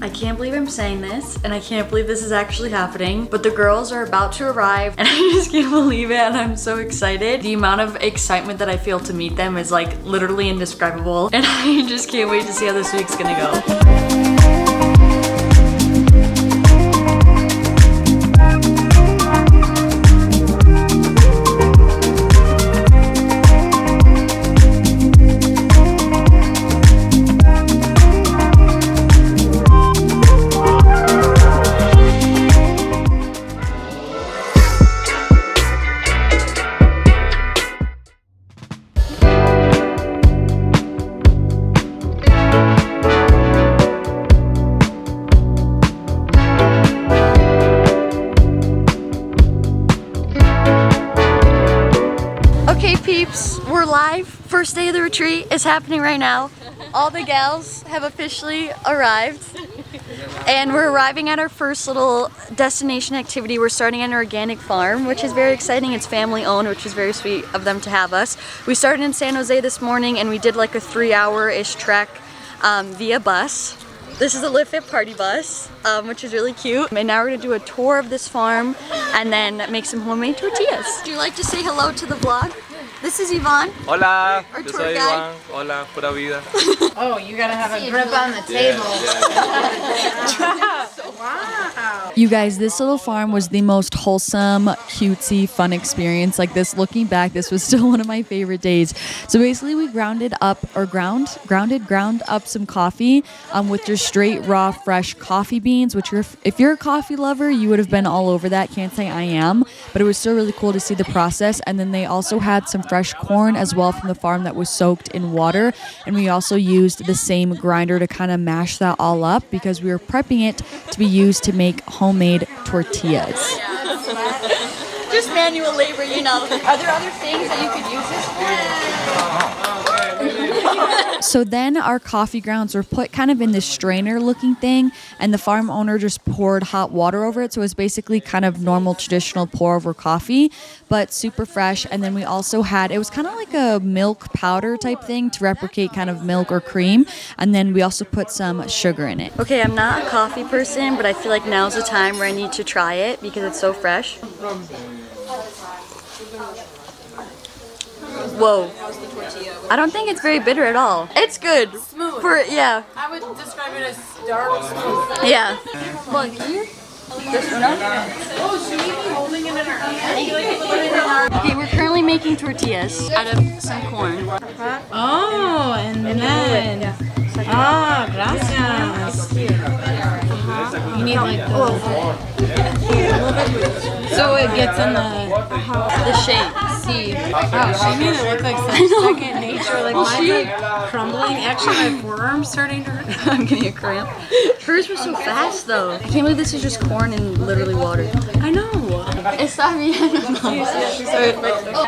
I can't believe I'm saying this, and I can't believe this is actually happening, but the girls are about to arrive, and I just can't believe it, and I'm so excited. The amount of excitement that I feel to meet them is like literally indescribable, and I just can't wait to see how this week's gonna go. We're live. First day of the retreat is happening right now. All the gals have officially arrived. And we're arriving at our first little destination activity. We're starting at an organic farm, which is very exciting. It's family owned, which is very sweet of them to have us. We started in San Jose this morning and we did like a 3-hour-ish trek via bus. This is a Livfiit party bus, which is really cute. And now we're gonna do a tour of this farm and then make some homemade tortillas. Would you like to say hello to the vlog? This is Yvonne. Hola, our yo tour soy guide. Iván. Hola, pura vida. Oh, you gotta have a grip on the table. Wow. You guys, this little farm was the most wholesome, cutesy, fun experience. Like this, looking back, this was still one of my favorite days. So basically we ground up some coffee with just straight, raw, fresh coffee beans, which if you're a coffee lover, you would have been all over that. Can't say I am, but it was still really cool to see the process. And then they also had some fresh corn as well from the farm that was soaked in water. And we also used the same grinder to kind of mash that all up because we were prepping it to be used to make homemade tortillas. Just manual labor, you know. Are there other things that you could use this for? So then our coffee grounds were put kind of in this strainer looking thing, and the farm owner just poured hot water over it. So it was basically kind of normal traditional pour over coffee, but super fresh. And then we also had, it was kind of like a milk powder type thing to replicate kind of milk or cream. And then we also put some sugar in it. Okay, I'm not a coffee person, but I feel like now's the time where I need to try it because it's so fresh. Whoa. I don't think it's very bitter at all. It's good. Smooth. Yeah. I would describe it as dark smooth. Yeah. Look, here. This one up. Oh, should we be holding it in our hand? Okay, we're currently making tortillas out of some corn. Oh, and then. Ah, gracias. You need like so it gets in The shape. See. Oh, she made it look like such second nature. Like mine's like crumbling. Actually, my forearm's starting to hurt. I'm getting a cramp. Hers was so fast though. I can't believe this is just corn and literally water. I know. It's not me.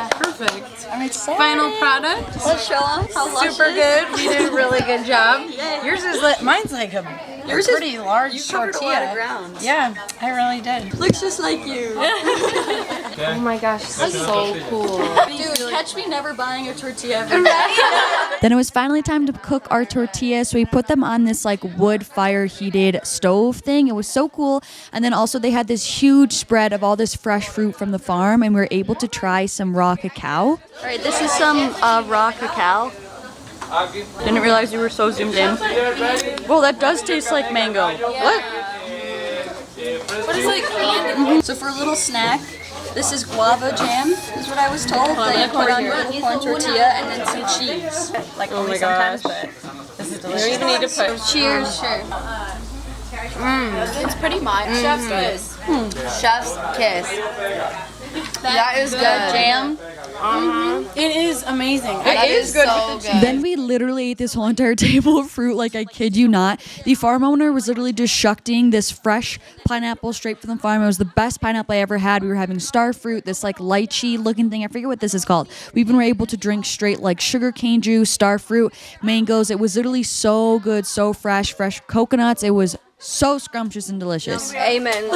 Perfect. I'm excited. Final product. Let's show them how luscious. Super good. We did a really good job. Yay. Yours is mine's like a pretty large tortilla. A lot of ground. Yeah, I really did. Looks just like you. Oh my gosh, this is so cool. Dude, catch me never buying a tortilla ever. Then it was finally time to cook our tortillas. So we put them on this like wood fire heated stove thing. It was so cool. And then also they had this huge spread of all this fresh fruit from the farm, and we were able to try some raw cacao. All right, this is some raw cacao. Didn't realize you were so zoomed in. Well, that does taste like mango. What? What is like candy? So for a little snack, this is guava jam, is what I was told. That you put on your corn tortilla and then some cheese. Like Oh my gosh, this is delicious. You even need to put. Cheers. Sure. It's pretty mild. Chef's kiss. Chef's kiss. That is good. Jam. It is amazing. It is good. So good. Then we literally ate this whole entire table of fruit, like I kid you not. The farm owner was literally just shucking this fresh pineapple straight from the farm. It was the best pineapple I ever had. We were having star fruit, this like lychee looking thing. I forget what this is called. We even were able to drink straight like sugar cane juice, star fruit, mangoes. It was literally so good, so fresh coconuts. It was so scrumptious and delicious. Amen.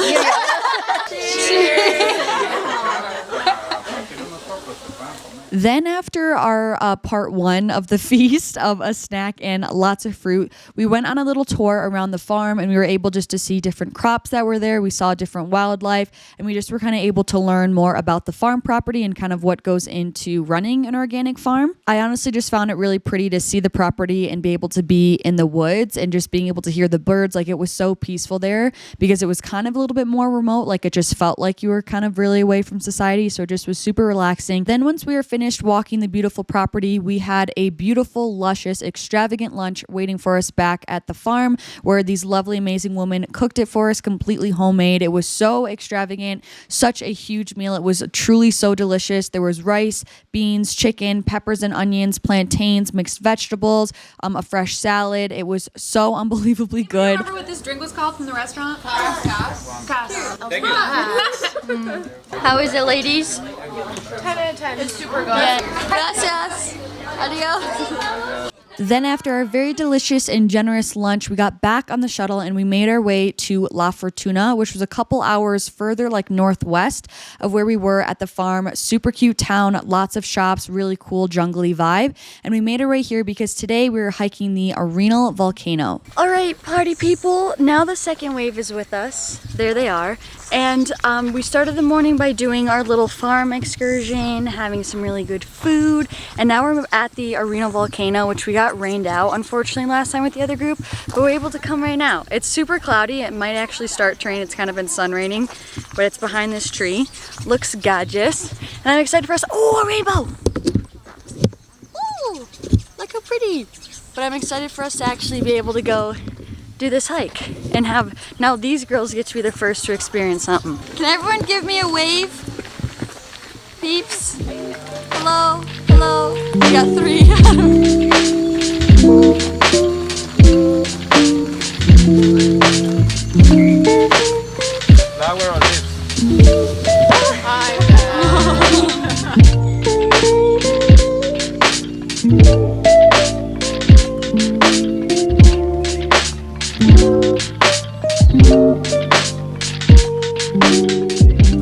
Then after our part one of the feast of a snack and lots of fruit, we went on a little tour around the farm and we were able just to see different crops that were there. We saw different wildlife and we just were kind of able to learn more about the farm property and kind of what goes into running an organic farm. I honestly just found it really pretty to see the property and be able to be in the woods and just being able to hear the birds. Like, it was so peaceful there because it was kind of a little bit more remote. Like, it just felt like you were kind of really away from society. So it just was super relaxing. Then once we were finished walking the beautiful property, we had a beautiful, luscious, extravagant lunch waiting for us back at the farm where these lovely, amazing women cooked it for us completely homemade. It was so extravagant, such a huge meal. It was truly so delicious. There was rice, beans, chicken, peppers and onions, plantains, mixed vegetables, a fresh salad. It was so unbelievably good. Remember what this drink was called from the restaurant? Thank you. How is it, ladies? 10 out of 10. It's super good. Yeah. Gracias. Adios. Then after our very delicious and generous lunch, we got back on the shuttle and we made our way to La Fortuna, which was a couple hours further, like northwest of where we were at the farm. Super cute town, lots of shops, really cool jungly vibe. And we made our way here because today we were hiking the Arenal Volcano. All right, party people. Now the second wave is with us. There they are. And we started the morning by doing our little farm excursion, having some really good food. And now we're at the Arenal Volcano, which we got rained out, unfortunately, last time with the other group. But we're able to come right now. It's super cloudy. It might actually start to rain. It's kind of been sun raining, but it's behind this tree. Looks gorgeous. And I'm excited for us. Oh, a rainbow! Ooh, look how pretty. But I'm excited for us to actually be able to go do this hike and have, now these girls get to be the first to experience something. Can everyone give me a wave? Peeps? Hello? Hello? We got 3. Flower on lips.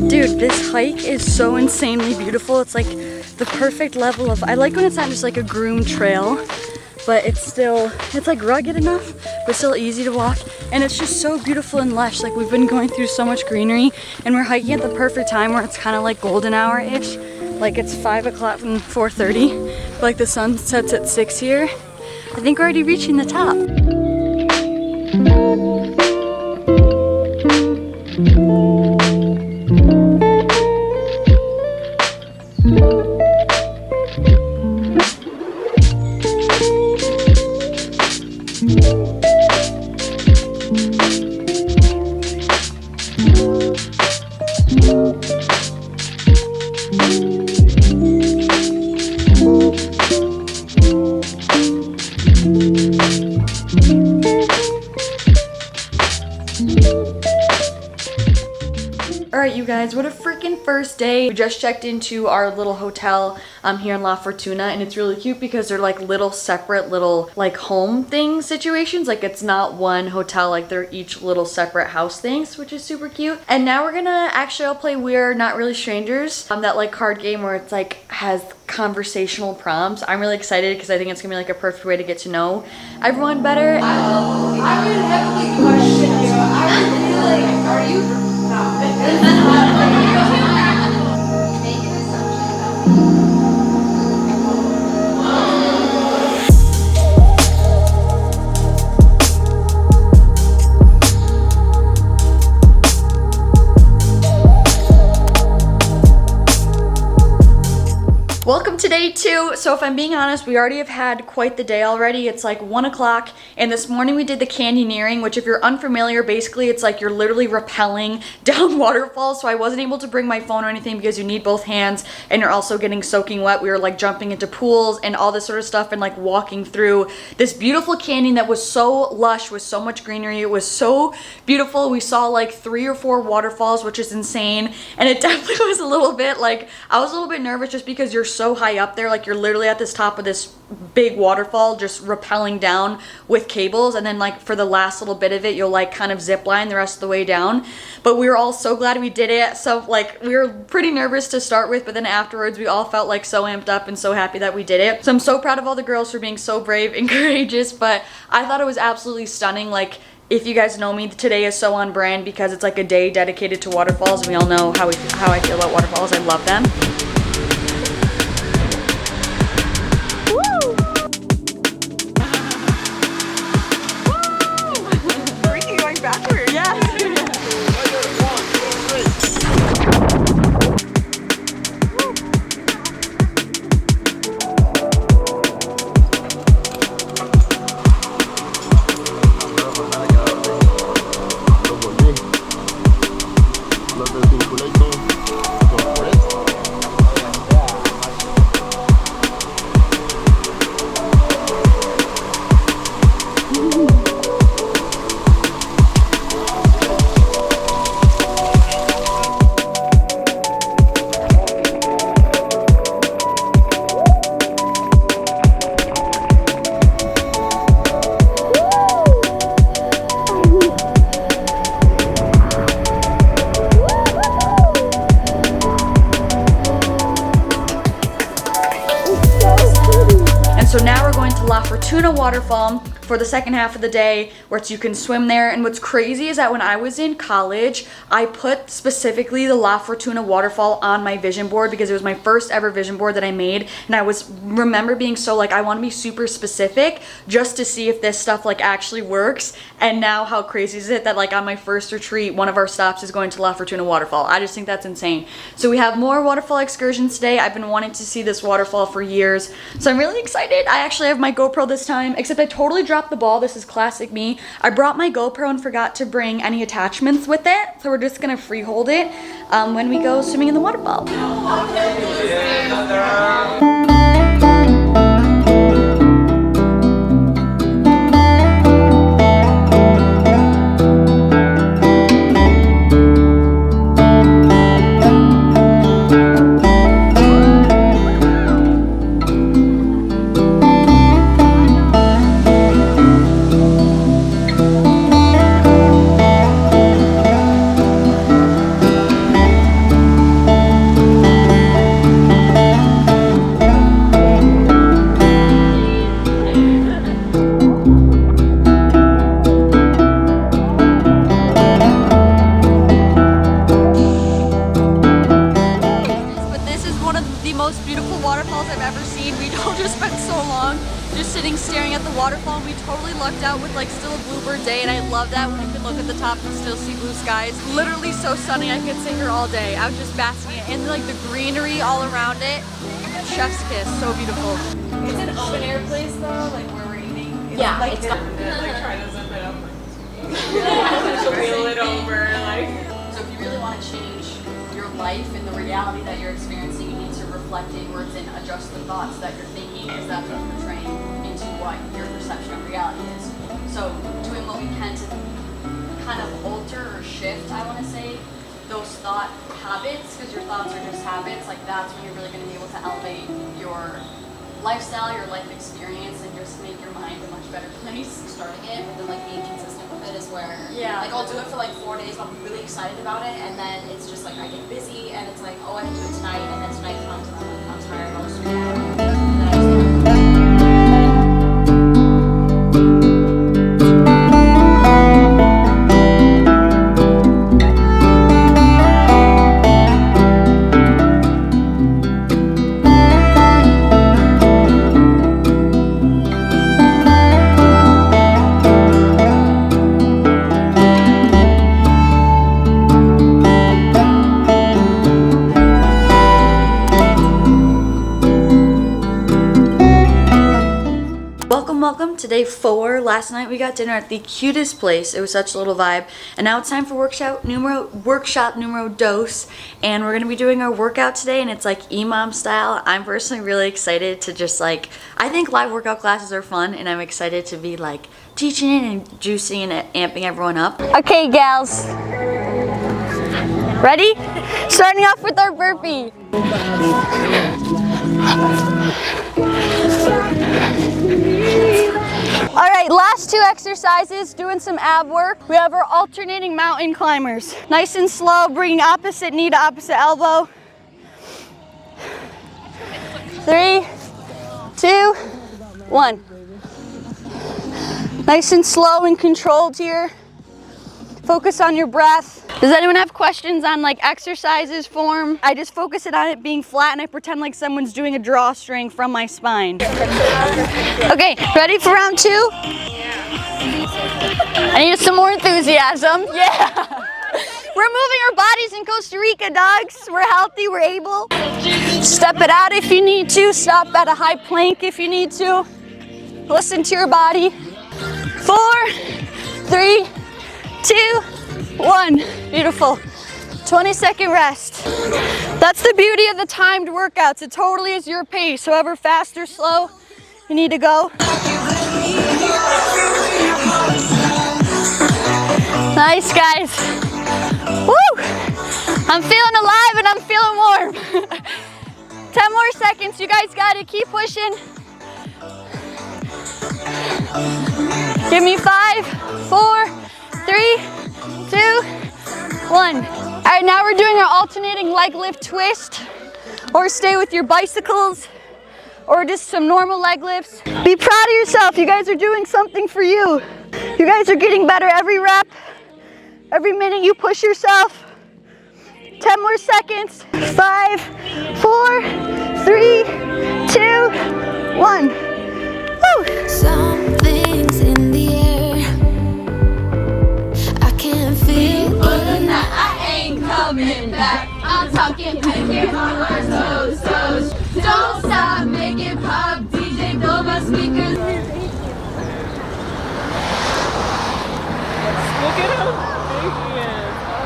Dude, this hike is so insanely beautiful. It's like the perfect level of, I like when it's not just like a groomed trail, but it's like rugged enough, but still easy to walk. And it's just so beautiful and lush. Like, we've been going through so much greenery and we're hiking at the perfect time where it's kind of like golden hour-ish. Like, it's 5 o'clock and 4:30, but like the sun sets at 6 here. I think we're already reaching the top. Alright, you guys, what a freaking first day. We just checked into our little hotel here in La Fortuna, and it's really cute because they're like little separate little like home thing situations. Like, it's not one hotel, like they're each little separate house things, which is super cute. And now we're gonna actually all play We're Not Really Strangers, that like card game where it's like has conversational prompts. I'm really excited because I think it's gonna be like a perfect way to get to know everyone better. I would heavily question you. I would be like, are you? Welcome to day 2. So if I'm being honest, we already have had quite the day already. It's like 1 o'clock, and this morning we did the canyoneering, which if you're unfamiliar, basically it's like you're literally rappelling down waterfalls. So I wasn't able to bring my phone or anything because you need both hands and you're also getting soaking wet. We were like jumping into pools and all this sort of stuff and like walking through this beautiful canyon that was so lush with so much greenery. It was so beautiful. We saw like 3 or 4 waterfalls, which is insane. And it definitely was a little bit like, I was a little bit nervous just because you're so high up up there, like you're literally at this top of this big waterfall just rappelling down with cables, and then like for the last little bit of it you'll like kind of zip line the rest of the way down. But we were all so glad we did it. So like we were pretty nervous to start with, but then afterwards we all felt like so amped up and so happy that we did it. So I'm so proud of all the girls for being so brave and courageous, but I thought it was absolutely stunning. Like, if you guys know me, today is so on brand because it's like a day dedicated to waterfalls, and we all know how I feel about waterfalls. I love them. So now we're going to La Fortuna waterfall for the second half of the day, where you can swim there. And what's crazy is that when I was in college, I put specifically the La Fortuna waterfall on my vision board because it was my first ever vision board that I made. And I remember being so like, I want to be super specific just to see if this stuff like actually works. And now how crazy is it that like on my first retreat, one of our stops is going to La Fortuna waterfall. I just think that's insane. So we have more waterfall excursions today. I've been wanting to see this waterfall for years, so I'm really excited. I actually have my GoPro this time, except I totally dropped the ball. This is classic me. I brought my GoPro and forgot to bring any attachments with it, so we're just gonna free hold it when we go swimming in the waterfall. Staring at the waterfall, and we totally lucked out with like still a bluebird day, and I love that when you can look at the top and still see blue skies. Literally so stunning. I could sit here all day. I was just basking in like the greenery all around it. Chef's kiss, so beautiful. It's an open air place though, like where we're eating. Yeah, like it's try to zip it up. Wheel it over, like. So if you really want to change your life and the reality that you're experiencing, you need to reflect inwards and adjust the thoughts that you're thinking, because that's what's portraying into what your perception of reality is. So doing what we can to kind of alter or shift, I want to say, those thought habits, because your thoughts are just habits, like that's when you're really going to be able to elevate your lifestyle, your life experience, and just make your mind a much better place. Starting it, but then like being consistent with it is where, yeah, like I'll do it for like 4 days, but I'm really excited about it, and then it's just like I get busy, and it's like, oh, I can do it tonight, and then tonight comes, and I'm like, I'm tired, I'll just do it tomorrow. And then I just Welcome to day 4. Last night we got dinner at the cutest place. It was such a little vibe. And now it's time for workshop numero dos. And we're going to be doing our workout today, and it's like EMOM style. I'm personally really excited to just like, I think live workout classes are fun, and I'm excited to be like teaching it and juicing and amping everyone up. Okay, gals. Ready? Starting off with our burpee. All right, last 2 exercises, doing some ab work. We have our alternating mountain climbers. Nice and slow, bringing opposite knee to opposite elbow. 3, 2, 1. Nice and slow and controlled here. Focus on your breath. Does anyone have questions on like exercises form? I just focus it on it being flat and I pretend like someone's doing a drawstring from my spine. Okay, ready for round 2? I need some more enthusiasm. Yeah. We're moving our bodies in Costa Rica, dogs. We're healthy, we're able. Step it out if you need to. Stop at a high plank if you need to. Listen to your body. 4, 3, 2, 1. Beautiful. 20-second rest. That's the beauty of the timed workouts. It totally is your pace. However fast or slow you need to go. Nice, guys. Woo! I'm feeling alive and I'm feeling warm. 10 more seconds. You guys got it. Keep pushing. Give me 5, 4, 3, 2, 1. All right, now we're doing our alternating leg lift twist, or stay with your bicycles, or just some normal leg lifts. Be proud of yourself. You guys are doing something for you. You guys are getting better every rep, every minute you push yourself. 10 more seconds. 5, 4, 3, 2, 1. Woo! Something's in the air. I can't feel it. I ain't coming back. I'm talking here on our toes, toes. Don't stop making pop, DJ, blow my speakers. Look at how big he is.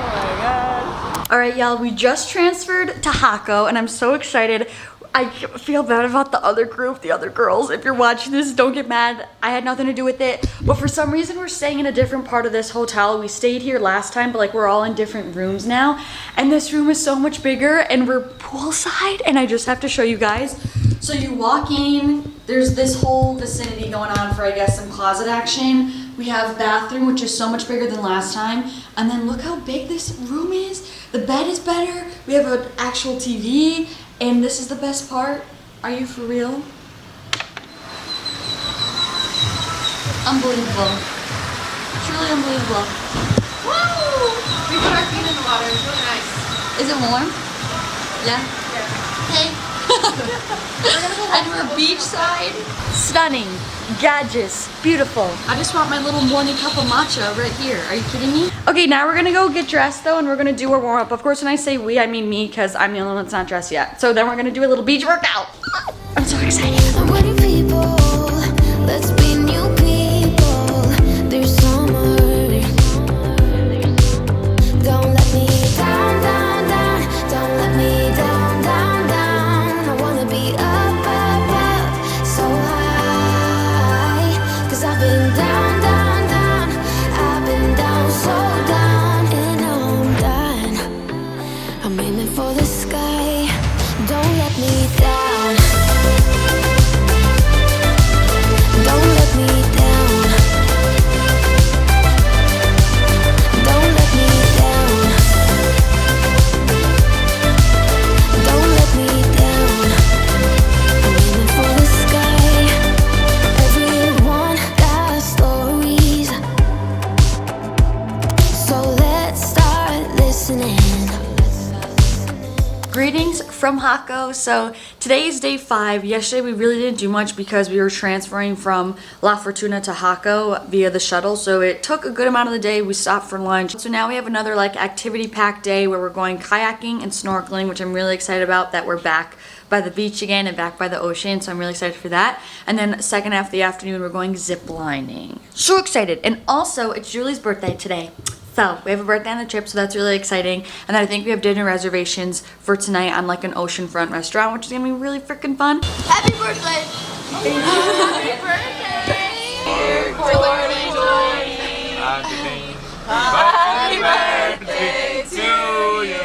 Oh my god. All right, y'all, we just transferred to Jaco and I'm so excited. I feel bad about the other group, the other girls. If you're watching this, don't get mad. I had nothing to do with it. But for some reason, we're staying in a different part of this hotel. We stayed here last time, but like we're all in different rooms now. And this room is so much bigger and we're poolside. And I just have to show you guys. So you walk in, there's this whole vicinity going on for, I guess, some closet action. We have bathroom, which is so much bigger than last time. And then look how big this room is. The bed is better. We have an actual TV. And this is the best part. Are you for real? Unbelievable. Truly unbelievable. Woo! We put our feet in the water. It's really nice. Is it warm? Yeah? Hey. And we're beachside. Stunning. Gorgeous. Beautiful. I just want my little morning cup of matcha right here. Are you kidding me? Okay, now we're gonna go get dressed though and we're gonna do our warm up. Of course, when I say we, I mean me because I'm the only one that's not dressed yet. So then we're gonna do a little beach workout. I'm so excited. I'm ready, people. Let's be new people. There's summer. Don't let me down, down, down. Don't let me down, down, down. I wanna be up, up, up. So high. 'Cause I've been down, down, down. I've been down, so down. And now I'm done. I'm aiming for the sky. Don't let me down. Don't let me down. Don't let me down. Don't let me down. I'm aiming for the sky. Everyone got stories, so let's start listening. Greetings from Jaco. So today is day 5. Yesterday we really didn't do much because we were transferring from La Fortuna to Jaco via the shuttle. So it took a good amount of the day. We stopped for lunch. So now we have another like activity packed day where we're going kayaking and snorkeling, which I'm really excited about, that we're back by the beach again and back by the ocean. So I'm really excited for that. And then second half of the afternoon we're going zip lining. So excited. And also it's Julie's birthday today. So we have a birthday on the trip, so that's really exciting. And then I think we have dinner reservations for tonight on like an oceanfront restaurant, which is gonna be really freaking fun. Happy birthday! Happy birthday to you!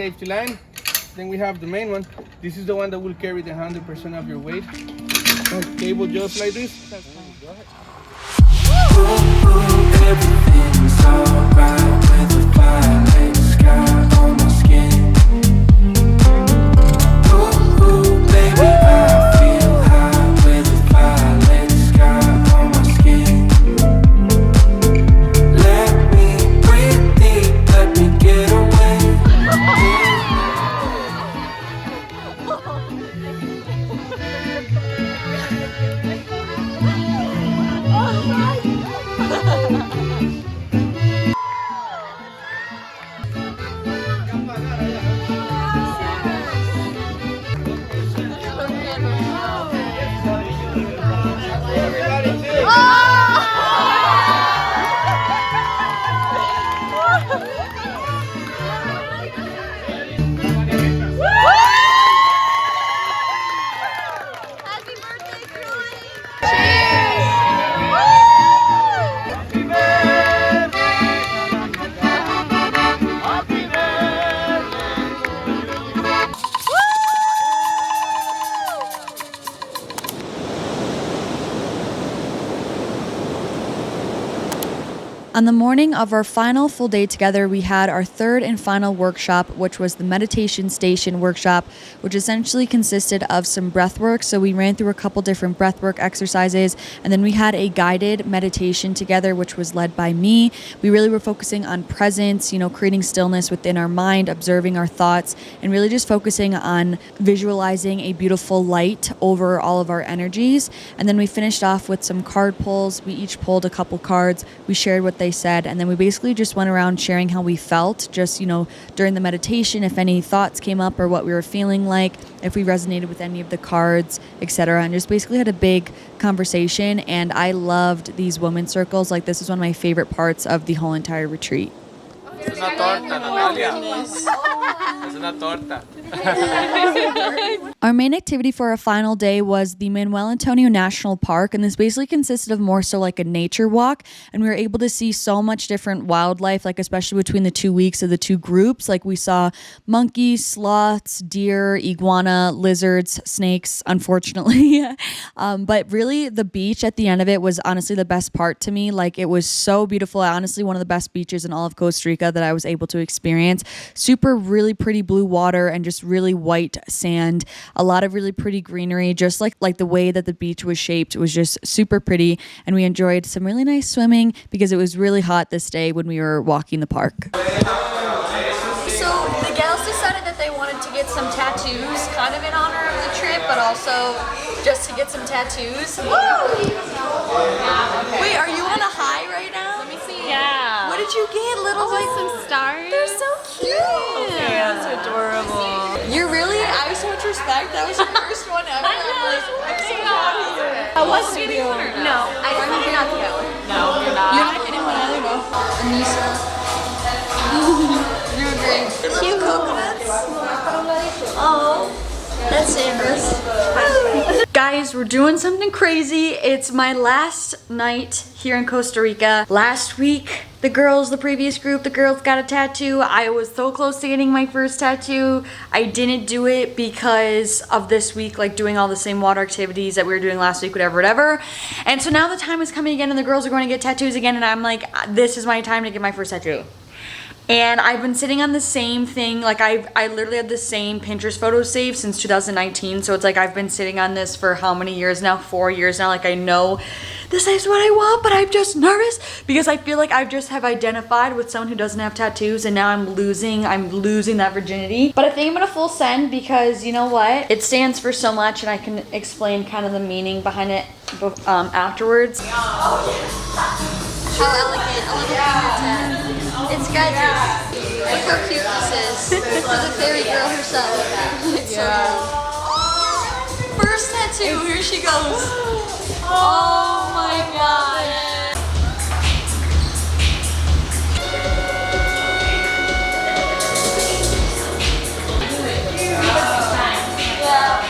safety line. Then we have the main one. This is the one that will carry the 100% of your weight. Cable just like this. Everything's alright with the violet sky on my skin. Ooh, baby, I feel high with the violet sky on my skin. Let me breathe deep, let me get away. On the morning of our final full day together, we had our third and final workshop, which was the meditation station workshop, which essentially consisted of some breath work. So we ran through a couple different breath work exercises, and then we had a guided meditation together, which was led by me. We really were focusing on presence, creating stillness within our mind, observing our thoughts, and really just focusing on visualizing a beautiful light over all of our energies. And then we finished off with some card pulls. We each pulled a couple cards. We shared what they said, and then we basically just went around sharing how we felt, just during the meditation, if any thoughts came up or what we were feeling like, if we resonated with any of the cards, etc., and just basically had a big conversation. And I loved these women circles. Like, this is one of my favorite parts of the whole entire retreat. Es una torta, Natalia. Es una torta. Our main activity for our final day was the Manuel Antonio National Park, and this basically consisted of more so like a nature walk, and we were able to see so much different wildlife, like especially between the 2 weeks of the two groups. Like, we saw monkeys, sloths, deer, iguana, lizards, snakes, unfortunately. But really the beach at the end of it was honestly the best part to me. Like, it was so beautiful. Honestly, one of the best beaches in all of Costa Rica that I was able to experience. Super really pretty blue water and just really white sand. A lot of really pretty greenery, just like the way that the beach was shaped was just super pretty. And we enjoyed some really nice swimming because it was really hot this day when we were walking the park. So the gals decided that they wanted to get some tattoos, kind of in honor of the trip, but also just to get some tattoos. Woo! Wait, are you on a high right now? Let me see. Yeah. What did you get, little? Like some stars. They're so cute. Okay, that's adorable. You're really, I have so much respect. That was your first one ever. I'm so proud of you. How was it? No, I'm not the one. No, you're not. You're not getting one either, no. Anissa. You're great. Cute coconuts. Oh, that's Amber's. Guys, we're doing something crazy. It's my last night here in Costa Rica. Last week, the previous group, the girls got a tattoo. I was so close to getting my first tattoo. I didn't do it because of this week, like doing all the same water activities that we were doing last week, whatever. And so now the time is coming again and the girls are going to get tattoos again, and I'm like, this is my time to get my first tattoo. And I've been sitting on the same thing, like I literally had the same Pinterest photo saved since 2019, so it's like I've been sitting on this for how many years now? 4 years now. Like, I know this is what I want, but I'm just nervous because I feel like I just have identified with someone who doesn't have tattoos, and now I'm losing that virginity. But I think I'm gonna full send because you know what? It stands for so much, and I can explain kind of the meaning behind it afterwards. How elegant, a little finger tat. It's gorgeous. Look how cute this is. For the fairy girl herself. It's so cute. First tattoo, here she goes. Oh my god. Yeah.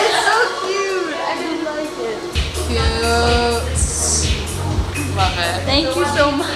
It's so cute. I really like it. Cute. Love it. Thank you so much.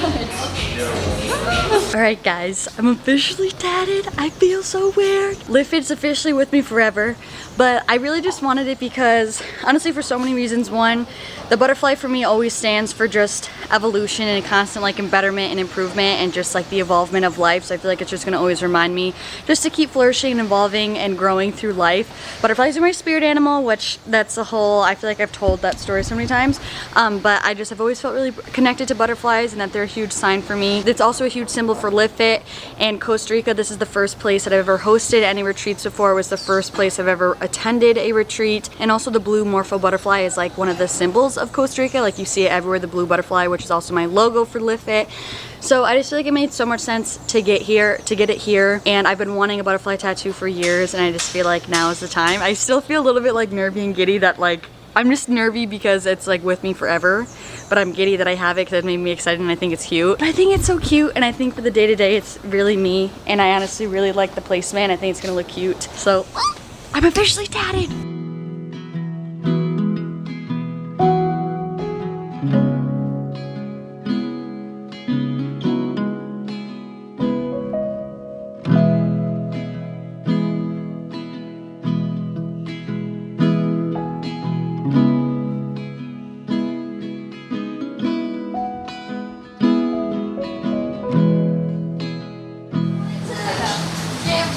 Alright guys, I'm officially tatted. I feel so weird. Livfiit's officially with me forever, but I really just wanted it because, honestly, for so many reasons. One, the butterfly for me always stands for just evolution and a constant like betterment and improvement and just like the evolvement of life. So I feel like it's just gonna always remind me just to keep flourishing and evolving and growing through life. Butterflies are my spirit animal, which that's a whole, I feel like I've told that story so many times, but I've always felt really connected to butterflies and that they're a huge sign for me. It's also a huge symbol for Livfiit and Costa Rica. This is the first place that I've ever hosted any retreats before. It was the first place I've ever attended a retreat. And also the blue morpho butterfly is like one of the symbols of Costa Rica. Like you see it everywhere, the blue butterfly, which is also my logo for Livfiit. So I just feel like it made so much sense to get it here. And I've been wanting a butterfly tattoo for years, and I just feel like now is the time. I still feel a little bit like nervy and giddy that like, I'm just nervy because it's like with me forever, but I'm giddy that I have it because it made me excited and I think it's cute. I think it's so cute, and I think for the day-to-day it's really me, and I honestly really like the placement. I think it's gonna look cute. So I'm officially tatted.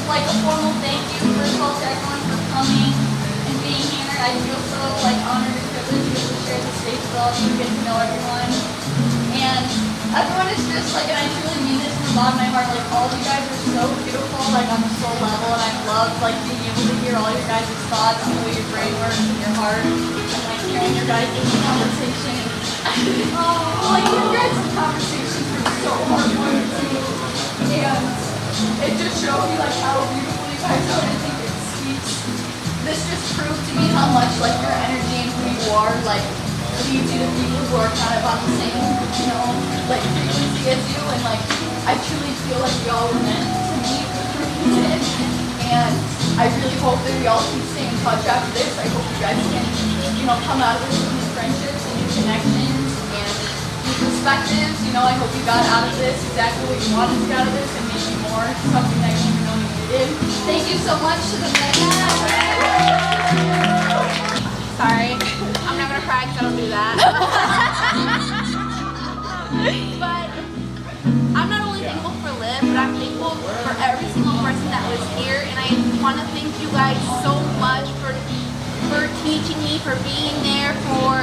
Like a formal thank you first of all to everyone for coming and being here. I feel so like honored and privileged to share the stage with all of you, get to know everyone. And everyone is just like, and I truly mean this from the bottom of my heart, like all of you guys are so beautiful, like on a soul level, and I love like being able to hear all your guys' thoughts and the way your brain works and your heart, and like hearing your guys' conversation. Like your guys' conversations are so heartwarming too. And it just shows me like how beautiful you guys are, and I think it speaks. This just proved to me how much like your energy and who you are like leads you to people who are kind of on the same, you know, like frequency as you, and like I truly feel like we all were meant to meet for reason, and I really hope that we all keep staying in touch after this. I hope you guys can, you know, come out of this with new friendships and new connections and new perspectives. You know, I hope you got out of this exactly what you wanted to get out of this, and maybe more, something that you even know you needed. Thank you so much to the men. Sorry, I'm not gonna cry because I don't do that. But I'm not only thankful for Liv, but I'm thankful for every single person that was here, and I want to thank you guys so much for teaching me, for being there, for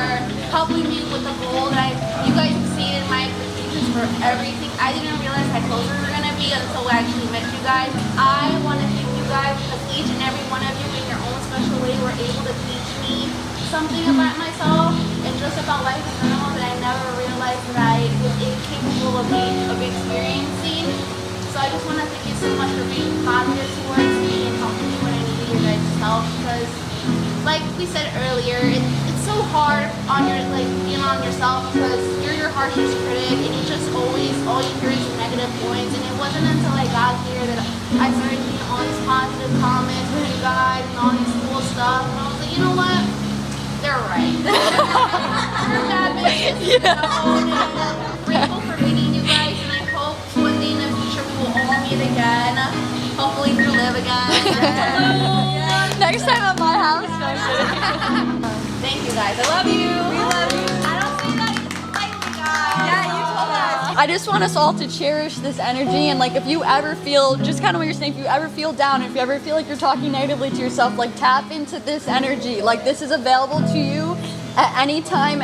helping me with the goal that you guys exceeded my expectations for everything. I didn't realize how close we were gonna be until I actually met you guys. I want to thank you guys because each and every one of you in your own special way were able to teach me something about myself and just about life in general that I never realized that I was incapable of experiencing. So I just want to thank you so much for being positive towards me and helping me when I needed your guys' help, because like we said earlier, it's so hard on your being on yourself because you're your harshest critic and you just always all you hear is negative points. And it wasn't until I got here that I started getting all these positive comments from you guys and all these cool stuff, and I was like, you know what? They're right. You're bad bitches. Yeah. I'm grateful for meeting you guys, and I hope one day in the future we will all meet again. Hopefully through Liv again. Next time at my house. Thank you guys. I love you. We love you. I don't say that lightly, guys. Yeah, you told us. I just want us all to cherish this energy, and like if you ever feel, just kind of what you're saying, if you ever feel down, if you ever feel like you're talking negatively to yourself, like tap into this energy. Like this is available to you at anytime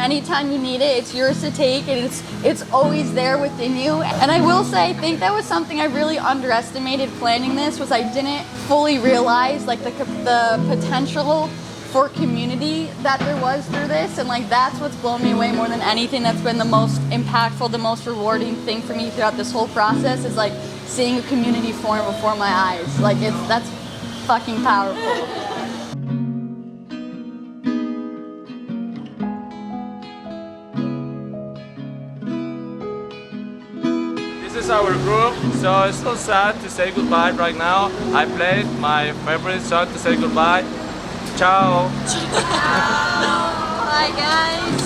you need it. It's yours to take, and it's always there within you. And I will say, I think that was something I really underestimated planning this, was I didn't fully realize like the potential for community that there was through this, and like that's what's blown me away more than anything. That's been the most impactful, the most rewarding thing for me throughout this whole process, is like seeing a community form before my eyes. Like that's fucking powerful. This is our group, so it's so sad to say goodbye right now. I played my favorite song to say goodbye. Ciao. Bye guys.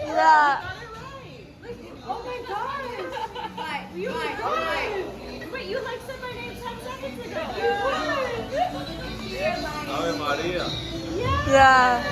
Yeah. Oh my gosh! You were right! Wait, you like said my name 10 seconds ago! You were! Ave Maria. Yeah.